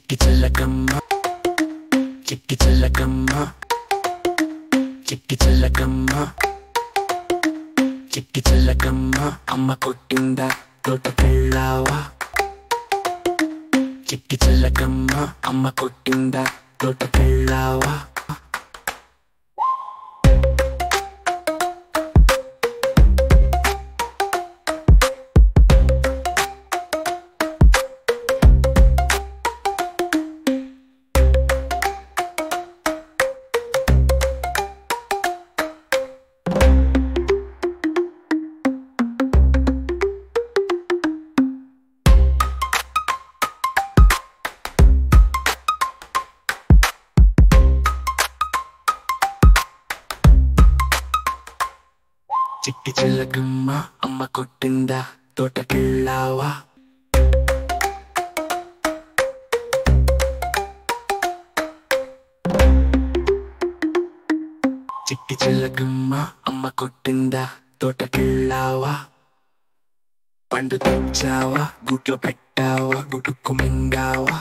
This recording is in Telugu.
చిట్టి చిలకమ్మ చిట్టి చిలకమ్మ చిట్టి చిలకమ్మ చిట్టి చిలకమ్మ అమ్మ కొట్టిందా తోటకెళ్ళావా చిట్టి చిలకమ్మ అమ్మ కొట్టిందా తోటకెళ్ళావా చిట్టి చిలకమ్మ అమ్మ కొట్టిందా తోటకెళ్ళావా చిట్టి చిలకమ్మ అమ్మ కొట్టిందా తోటకెళ్ళావా పండు తెచ్చావా గుడ్లు పెట్టావా గుడుకు మింగావా